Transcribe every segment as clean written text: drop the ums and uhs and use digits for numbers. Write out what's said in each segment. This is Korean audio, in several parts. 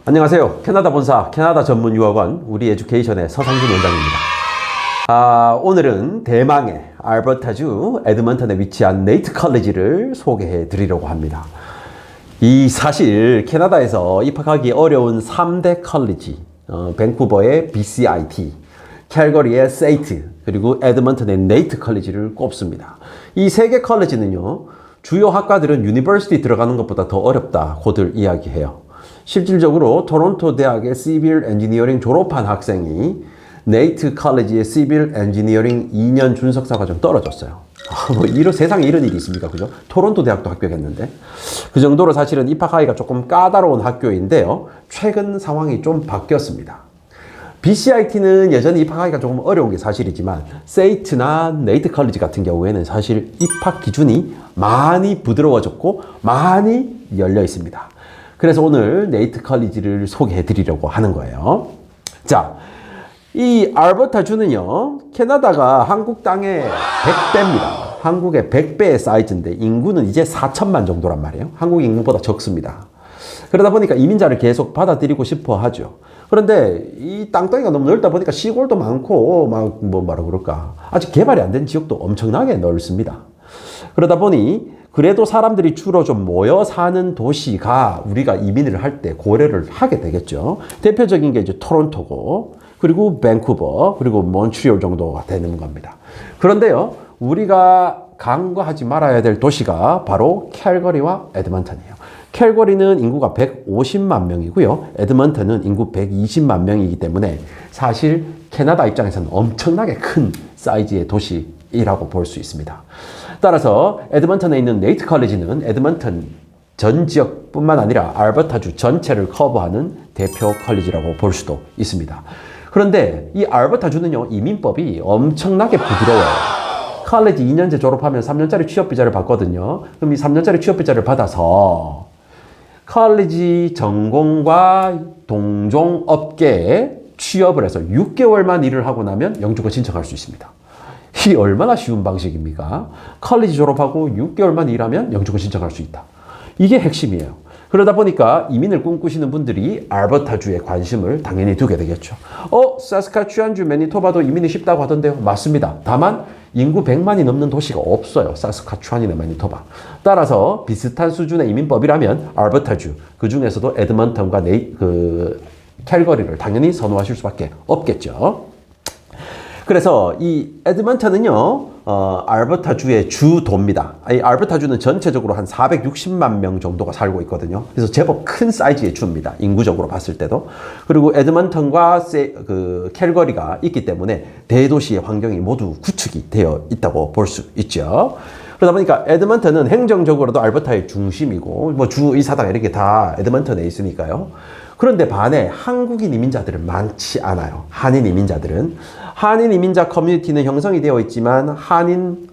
안녕하세요. 캐나다 본사 캐나다 전문 유학원 우리 에듀케이션의 서상준 원장입니다. 오늘은 대망의 알버타주 에드먼턴에 위치한 네이트 컬리지를 소개해 드리려고 합니다. 사실 캐나다에서 입학하기 어려운 3대 컬리지, 밴쿠버의 BCIT, 캘거리의 세이트, 그리고 에드먼턴의 네이트 컬리지를 꼽습니다. 이 세 개 컬리지는요, 주요 학과들은 유니버시티 들어가는 것보다 더 어렵다고들 이야기해요. 실질적으로 토론토 대학의 시빌 엔지니어링 졸업한 학생이 네이트 컬리지의 시빌 엔지니어링 2년 준석사 과정 떨어졌어요. 세상에 이런 일이 있습니까? 그죠? 토론토 대학도 합격했는데. 그 정도로 사실은 입학하기가 조금 까다로운 학교인데요. 최근 상황이 좀 바뀌었습니다. BCIT는 여전히 입학하기가 조금 어려운 게 사실이지만 세이트나 네이트 컬리지 같은 경우에는 사실 입학 기준이 많이 부드러워졌고 많이 열려 있습니다. 그래서 오늘 네이트 컬리지를 소개해 드리려고 하는 거예요. 자, 이 알버타주는요, 캐나다가 한국 땅의 100배입니다. 한국의 100배의 사이즈인데 인구는 이제 4천만 정도란 말이에요. 한국 인구보다 적습니다. 그러다 보니까 이민자를 계속 받아들이고 싶어 하죠. 그런데 이 땅덩이가 너무 넓다 보니까 시골도 많고 아직 개발이 안 된 지역도 엄청나게 넓습니다. 그러다 보니 그래도 사람들이 주로 좀 모여 사는 도시가 우리가 이민을 할 때 고려를 하게 되겠죠. 대표적인 게 이제 토론토고, 그리고 밴쿠버, 그리고 몬트리올 정도가 되는 겁니다. 그런데요, 우리가 간과하지 말아야 될 도시가 바로 캘거리와 에드먼턴이에요. 캘거리는 인구가 150만 명이고요. 에드먼턴은 인구 120만 명이기 때문에 사실 캐나다 입장에서는 엄청나게 큰 사이즈의 도시라고 볼 수 있습니다. 따라서 에드먼턴에 있는 네이트 컬리지는 에드먼턴 전 지역뿐만 아니라 알버타주 전체를 커버하는 대표 컬리지라고 볼 수도 있습니다. 그런데 이 알버타주는요, 이민법이 엄청나게 부드러워요. 컬리지 2년제 졸업하면 3년짜리 취업비자를 받거든요. 그럼 이 3년짜리 취업비자를 받아서 컬리지 전공과 동종 업계에 취업을 해서 6개월만 일을 하고 나면 영주권 신청할 수 있습니다. 이 얼마나 쉬운 방식입니까? 컬리지 졸업하고 6개월만 일하면 영주권 신청할 수 있다. 이게 핵심이에요. 그러다 보니까 이민을 꿈꾸시는 분들이 알버타주에 관심을 당연히 두게 되겠죠. 사스카추안주, 매니토바도 이민이 쉽다고 하던데요. 맞습니다. 다만 인구 100만이 넘는 도시가 없어요. 사스카추안이나 매니토바. 따라서 비슷한 수준의 이민법이라면 알버타주, 그 중에서도 에드먼턴과 캘거리를 당연히 선호하실 수밖에 없겠죠. 그래서 이 에드먼턴은요, 알버타주의 주도입니다. 이 알버타주는 전체적으로 한 460만 명 정도가 살고 있거든요. 그래서 제법 큰 사이즈의 주입니다. 인구적으로 봤을 때도. 그리고 에드먼턴과 캘거리가 있기 때문에 대도시의 환경이 모두 구축이 되어 있다고 볼 수 있죠. 그러다 보니까 에드먼턴은 행정적으로도 알버타의 중심이고, 주의사당 이런 게 다 에드먼턴에 있으니까요. 그런데 반해 한국인 이민자들은 많지 않아요. 한인 이민자 커뮤니티는 형성이 되어 있지만 한인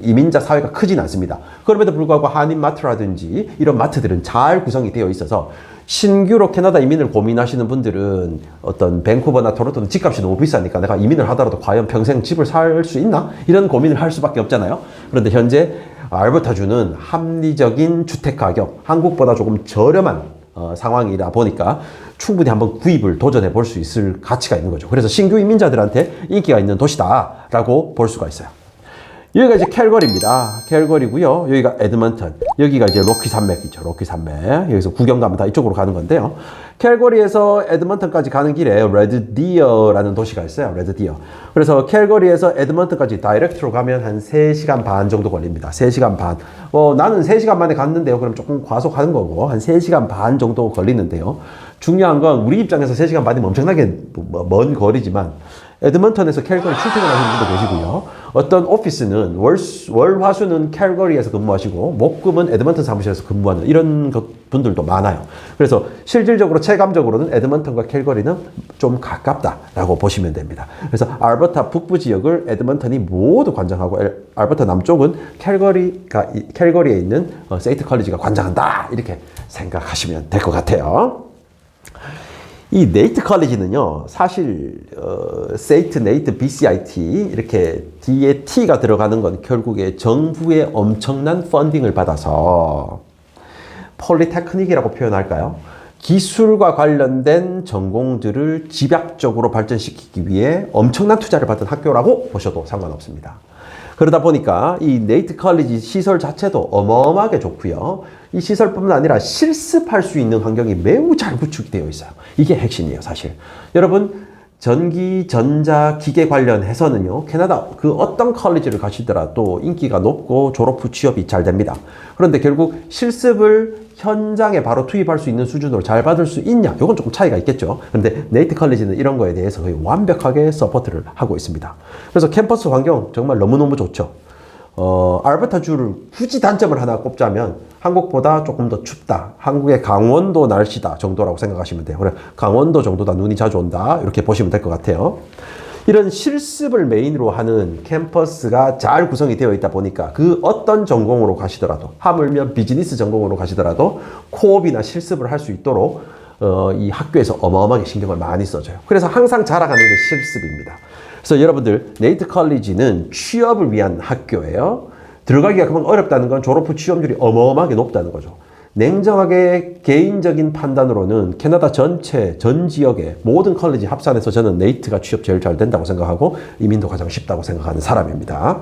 이민자 사회가 크진 않습니다. 그럼에도 불구하고 한인 마트라든지 이런 마트들은 잘 구성이 되어 있어서 신규로 캐나다 이민을 고민하시는 분들은 밴쿠버나 토론토는 집값이 너무 비싸니까 내가 이민을 하더라도 과연 평생 집을 살 수 있나? 이런 고민을 할 수밖에 없잖아요. 그런데 현재 알버타주는 합리적인 주택 가격, 한국보다 조금 저렴한 상황이다 보니까 충분히 한번 구입을 도전해 볼 수 있을 가치가 있는 거죠. 그래서 신규 이민자들한테 인기가 있는 도시다라고 볼 수가 있어요. 여기가 이제 캘거리입니다. 캘거리고요. 여기가 에드먼턴. 여기가 이제 로키 산맥이죠. 로키 산맥. 여기서 구경 가면 다 이쪽으로 가는 건데요. 캘거리에서 에드먼턴까지 가는 길에 레드디어라는 도시가 있어요. 레드디어. 그래서 캘거리에서 에드먼턴까지 다이렉트로 가면 한 3시간 반 정도 걸립니다. 3시간 반. 나는 3시간 만에 갔는데요. 그럼 조금 과속하는 거고 한 3시간 반 정도 걸리는데요. 중요한 건 우리 입장에서 3시간 반이면 엄청나게 먼 거리지만 에드먼턴에서 캘거리 출퇴근하시는 분도 계시고요. 어떤 오피스는 월, 화, 수는 캘거리에서 근무하시고 목금은 에드먼턴 사무실에서 근무하는 이런 분들도 많아요. 그래서 실질적으로 체감적으로는 에드먼턴과 캘거리는 좀 가깝다라고 보시면 됩니다. 그래서 알버타 북부 지역을 에드먼턴이 모두 관장하고 알버타 남쪽은 캘거리에 있는 세이트 컬리지가 관장한다 이렇게 생각하시면 될 것 같아요. 이 네이트 컬리지는요, 사실 세이트, 네이트, BCIT 이렇게 뒤에 T가 들어가는 건 결국에 정부의 엄청난 펀딩을 받아서 폴리테크닉이라고 표현할까요? 기술과 관련된 전공들을 집약적으로 발전시키기 위해 엄청난 투자를 받은 학교라고 보셔도 상관없습니다. 그러다 보니까 이 네이트 컬리지 시설 자체도 어마어마하게 좋고요. 이 시설뿐만 아니라 실습할 수 있는 환경이 매우 잘 구축이 되어 있어요. 이게 핵심이에요, 사실. 여러분, 전기, 전자, 기계 관련해서는요, 캐나다 그 어떤 컬리지를 가시더라도 인기가 높고 졸업 후 취업이 잘 됩니다. 그런데 결국 실습을 현장에 바로 투입할 수 있는 수준으로 잘 받을 수 있냐? 이건 조금 차이가 있겠죠. 그런데 네이트 컬리지는 이런 거에 대해서 거의 완벽하게 서포트를 하고 있습니다. 그래서 캠퍼스 환경 정말 너무너무 좋죠. 알버타주를 굳이 단점을 하나 꼽자면 한국보다 조금 더 춥다. 한국의 강원도 날씨다 정도라고 생각하시면 돼요. 그래, 강원도 정도다. 눈이 자주 온다. 이렇게 보시면 될 것 같아요. 이런 실습을 메인으로 하는 캠퍼스가 잘 구성이 되어 있다 보니까 그 어떤 전공으로 가시더라도, 하물며 비즈니스 전공으로 가시더라도 코업이나 실습을 할 수 있도록 이 학교에서 어마어마하게 신경을 많이 써줘요. 그래서 항상 자랑하는 게 실습입니다. 그래서 여러분들, 네이트 컬리지는 취업을 위한 학교예요. 들어가기가 그만 어렵다는 건 졸업 후 취업률이 어마어마하게 높다는 거죠. 냉정하게 개인적인 판단으로는 캐나다 전체, 전 지역의 모든 컬리지 합산해서 저는 네이트가 취업 제일 잘 된다고 생각하고 이민도 가장 쉽다고 생각하는 사람입니다.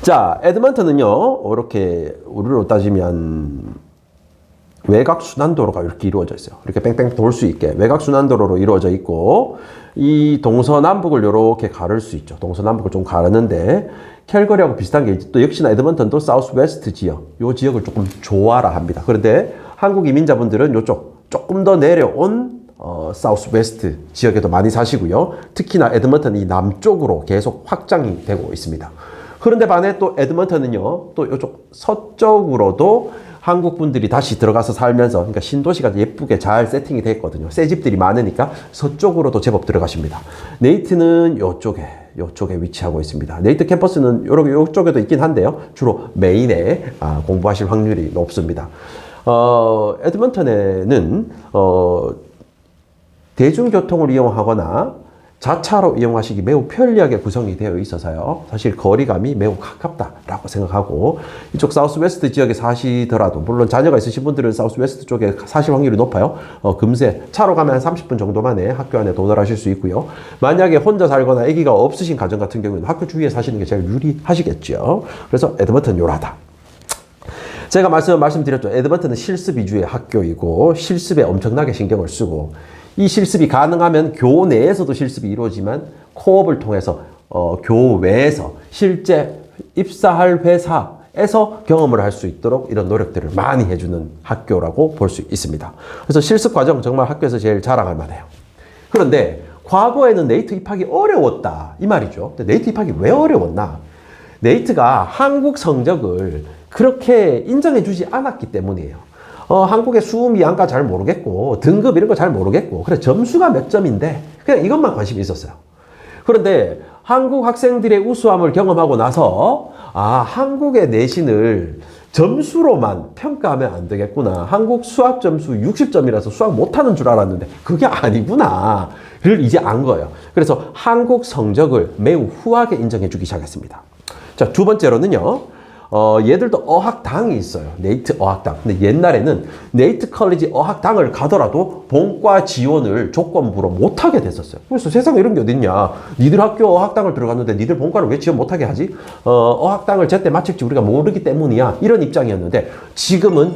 자, 에드먼턴은요, 이렇게 우리로 따지면 외곽순환도로가 이렇게 이루어져 있어요. 이렇게 뺑뺑 돌 수 있게 외곽순환도로로 이루어져 있고, 이 동서남북을 이렇게 가를 수 있죠. 동서남북을 좀 가르는데, 캘거리하고 비슷한 게 또 역시나 에드먼턴도 사우스 웨스트 지역, 요 지역을 조금 좋아라 합니다. 그런데 한국 이민자분들은 요쪽 조금 더 내려온 사우스 웨스트 지역에도 많이 사시고요. 특히나 에드먼턴 이 남쪽으로 계속 확장이 되고 있습니다. 그런데 반해 또 에드먼턴은요, 또 요쪽 서쪽으로도 한국 분들이 다시 들어가서 살면서, 그러니까 신도시가 예쁘게 잘 세팅이 되어 있거든요. 새 집들이 많으니까 서쪽으로도 제법 들어가십니다. 네이트는 요쪽에 위치하고 있습니다. 네이트 캠퍼스는 요쪽에도 있긴 한데요. 주로 메인에 공부하실 확률이 높습니다. 에드먼턴에는 대중교통을 이용하거나 자차로 이용하시기 매우 편리하게 구성이 되어 있어서요. 사실 거리감이 매우 가깝다라고 생각하고, 이쪽 사우스웨스트 지역에 사시더라도, 물론 자녀가 있으신 분들은 사우스웨스트 쪽에 사실 확률이 높아요. 금세 차로 가면 한 30분 정도 만에 학교 안에 도달하실 수 있고요. 만약에 혼자 살거나 아기가 없으신 가정 같은 경우는 학교 주위에 사시는 게 제일 유리하시겠죠. 그래서 에드먼턴 요라다. 제가 말씀드렸죠. 에드먼턴은 실습 위주의 학교이고 실습에 엄청나게 신경을 쓰고, 이 실습이 가능하면 교 내에서도 실습이 이루어지만 코업을 통해서 교외에서 실제 입사할 회사에서 경험을 할 수 있도록 이런 노력들을 많이 해주는 학교라고 볼 수 있습니다. 그래서 실습 과정 정말 학교에서 제일 자랑할 만해요. 그런데 과거에는 네이트 입학이 어려웠다 이 말이죠. 근데 네이트 입학이 왜 어려웠나? 네이트가 한국 성적을 그렇게 인정해주지 않았기 때문이에요. 한국의 수미, 안과 잘 모르겠고, 등급 이런 거 잘 모르겠고, 그래, 점수가 몇 점인데, 그냥 이것만 관심이 있었어요. 그런데 한국 학생들의 우수함을 경험하고 나서, 한국의 내신을 점수로만 평가하면 안 되겠구나. 한국 수학 점수 60점이라서 수학 못하는 줄 알았는데, 그게 아니구나. 를 이제 안 거예요. 그래서 한국 성적을 매우 후하게 인정해주기 시작했습니다. 자, 두 번째로는요, 얘들도 어학당이 있어요. 네이트 어학당. 근데 옛날에는 네이트 컬리지 어학당을 가더라도 본과 지원을 조건부로 못하게 됐었어요. 그래서 세상에 이런 게 어딨냐. 니들 학교 어학당을 들어갔는데 니들 본과를 왜 지원 못하게 하지? 어학당을 제때 마칠지 우리가 모르기 때문이야. 이런 입장이었는데 지금은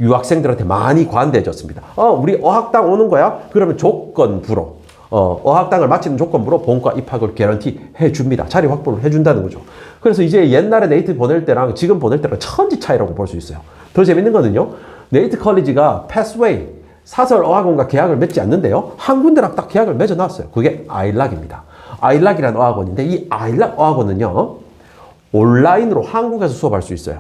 유학생들한테 많이 관대해졌습니다. 우리 어학당 오는 거야? 그러면 조건부로. 어학당을 마치는 조건부로 본과 입학을 개런티 해줍니다. 자리 확보를 해준다는 거죠. 그래서 이제 옛날에 네이트 보낼 때랑 지금 보낼 때랑 천지 차이라고 볼 수 있어요. 더 재밌는 거는요, 네이트 컬리지가 패스웨이, 사설 어학원과 계약을 맺지 않는데요, 한 군데랑 딱 계약을 맺어놨어요. 그게 아일락입니다. 아일락이라는 어학원인데, 이 아일락 어학원은요, 온라인으로 한국에서 수업할 수 있어요.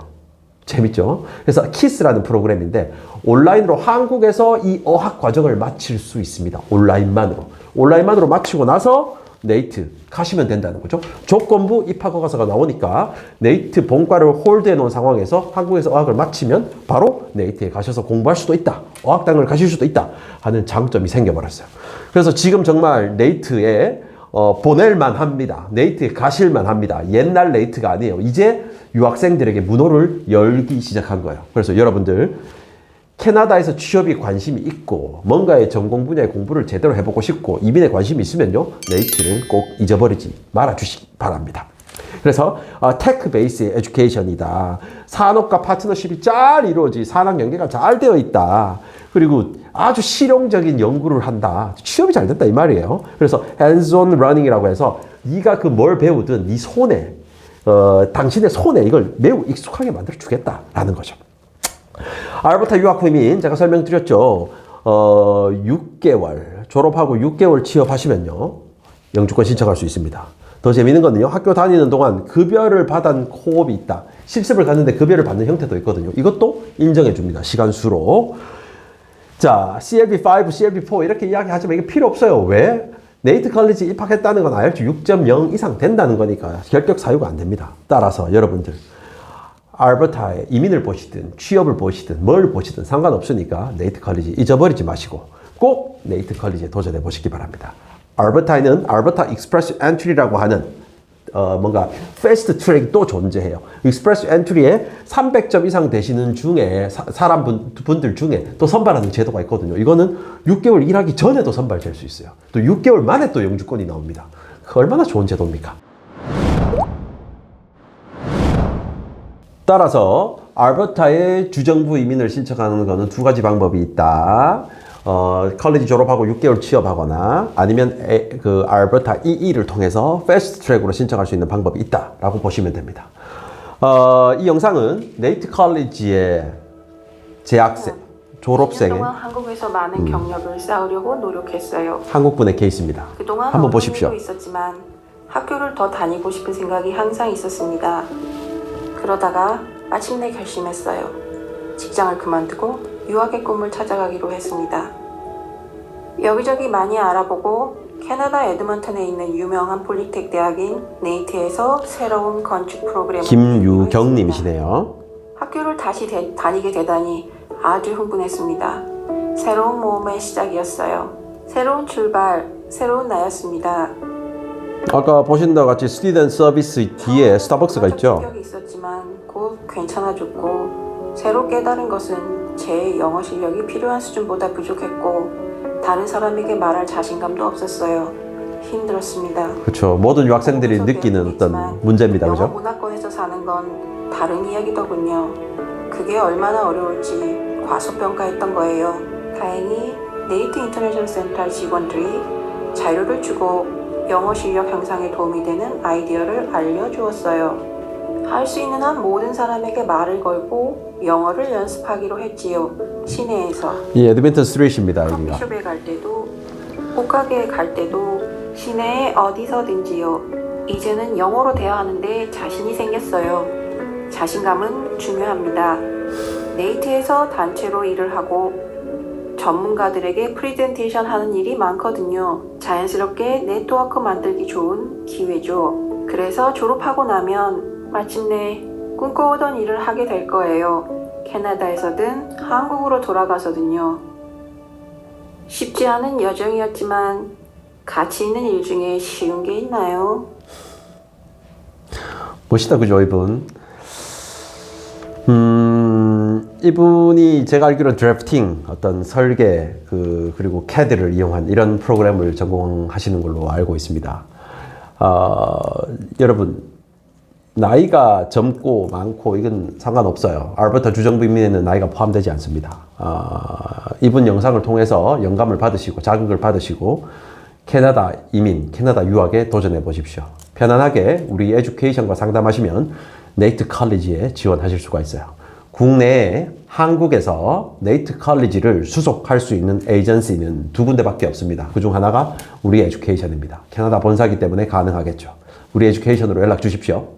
재밌죠? 그래서 키스라는 프로그램인데 온라인으로 한국에서 이 어학 과정을 마칠 수 있습니다. 온라인만으로 마치고 나서 네이트 가시면 된다는 거죠. 조건부 입학 허가서가 나오니까 네이트 본과를 홀드해 놓은 상황에서 한국에서 어학을 마치면 바로 네이트에 가셔서 공부할 수도 있다. 어학당을 가실 수도 있다 하는 장점이 생겨버렸어요. 그래서 지금 정말 네이트에 보낼만 합니다. 네이트에 가실만 합니다. 옛날 네이트가 아니에요. 이제 유학생들에게 문호를 열기 시작한 거예요. 그래서 여러분들 캐나다에서 취업이 관심이 있고 뭔가의 전공 분야의 공부를 제대로 해보고 싶고 이민에 관심이 있으면요, 네이트를 꼭 잊어버리지 말아주시기 바랍니다. 그래서 테크 베이스의 에듀케이션이다. 산업과 파트너십이 잘 이루어지 산학 연계가 잘 되어 있다. 그리고 아주 실용적인 연구를 한다. 취업이 잘 됐다 이 말이에요. 그래서 hands-on learning이라고 해서 네가 그 뭘 배우든 네 손에 당신의 손에 이걸 매우 익숙하게 만들어 주겠다라는 거죠. 알버타 유학 후이민 제가 설명드렸죠. 6개월 졸업하고 6개월 취업하시면요, 영주권 신청할 수 있습니다. 더 재미있는 거는요, 학교 다니는 동안 급여를 받은 코업이 있다. 실습을 갔는데 급여를 받는 형태도 있거든요. 이것도 인정해 줍니다. 시간수로. 자, CLB5, CLB4 이렇게 이야기하지만 이게 필요 없어요. 왜? 네이트 컬리지 입학했다는 건 IELTS 6.0 이상 된다는 거니까 결격 사유가 안 됩니다. 따라서 여러분들 알버타에 이민을 보시든 취업을 보시든 뭘 보시든 상관없으니까 네이트 컬리지 잊어버리지 마시고 꼭 네이트 컬리지에 도전해 보시기 바랍니다. 알버타에는 알버타 익스프레스 엔트리라고 하는 뭔가 패스트 트랙이 또 존재해요. 익스프레스 엔트리에 300점 이상 되시는 중에 분들 중에 또 선발하는 제도가 있거든요. 이거는 6개월 일하기 전에도 선발될 수 있어요. 또 6개월 만에 또 영주권이 나옵니다. 얼마나 좋은 제도입니까? 따라서 알버타에 주정부 이민을 신청하는 것은 두 가지 방법이 있다. 컬리지 졸업하고 6개월 취업하거나 아니면 그 알버타 EE를 통해서 패스트 트랙으로 신청할 수 있는 방법이 있다라고 보시면 됩니다. 이 영상은 네이트 컬리지의 재학생, 졸업생의 그동안 한국에서 많은 경력을 쌓으려고 노력했어요. 한국분의 케이스입니다. 그동안 한번 보십시오. 있었지만 학교를 더 다니고 싶은 생각이 항상 있었습니다. 그러다가 마침내 결심했어요. 직장을 그만두고 유학의 꿈을 찾아가기로 했습니다. 여기저기 많이 알아보고 캐나다 에드먼턴에 있는 유명한 폴리텍 대학인 네이트에서 새로운 건축 프로그램을 김유경님이시네요. 학교를 다시 다니게 되다니 아주 흥분했습니다. 새로운 모험의 시작이었어요. 새로운 출발, 새로운 나였습니다. 아까 보신 것 같이 스튜던트 서비스 뒤에 스타벅스가 있죠. 충격이 있었지만 곧 괜찮아졌고 새로 깨달은 것은 제 영어 실력이 필요한 수준보다 부족했고 다른 사람에게 말할 자신감도 없었어요. 힘들었습니다. 그렇죠. 모든 유학생들이 느끼는 어떤 문제입니다. 그죠? 영어 문화권에서 사는 건 다른 이야기더군요. 그게 얼마나 어려울지 과소평가했던 거예요. 다행히 네이트 인터내셔널 센터 직원들이 자료를 주고 영어 실력 향상에 도움이 되는 아이디어를 알려주었어요. 할 수 있는 한 모든 사람에게 말을 걸고 영어를 연습하기로 했지요. 시내에서. 이 에드먼턴 스트리트입니다. 여기가. 커피숍에 갈 때도 옷가게에 갈 때도 시내에 어디서든지요. 이제는 영어로 대화하는데 자신이 생겼어요. 자신감은 중요합니다. 네이트에서 단체로 일을 하고 전문가들에게 프레젠테이션 하는 일이 많거든요. 자연스럽게 네트워크 만들기 좋은 기회죠. 그래서 졸업하고 나면 마침내 꿈꿔오던 일을 하게 될 거예요. 캐나다에서든 한국으로 돌아가서든요. 쉽지 않은 여정이었지만 가치 있는 일 중에 쉬운 게 있나요? 멋있다 그죠 이분. 이분이 제가 알기로 드래프팅 어떤 설계 그리고 CAD를 이용한 이런 프로그램을 전공하시는 걸로 알고 있습니다. 여러분 나이가 젊고 많고 이건 상관없어요. 알버타 주정부 이민에는 나이가 포함되지 않습니다. 이분 영상을 통해서 영감을 받으시고 자극을 받으시고 캐나다 이민, 캐나다 유학에 도전해 보십시오. 편안하게 우리 에듀케이션과 상담하시면 네이트 컬리지에 지원하실 수가 있어요. 국내에 한국에서 네이트 컬리지를 수속할 수 있는 에이전시는 2군데밖에 없습니다. 그중 하나가 우리 에듀케이션입니다. 캐나다 본사이기 때문에 가능하겠죠. 우리 에듀케이션으로 연락 주십시오.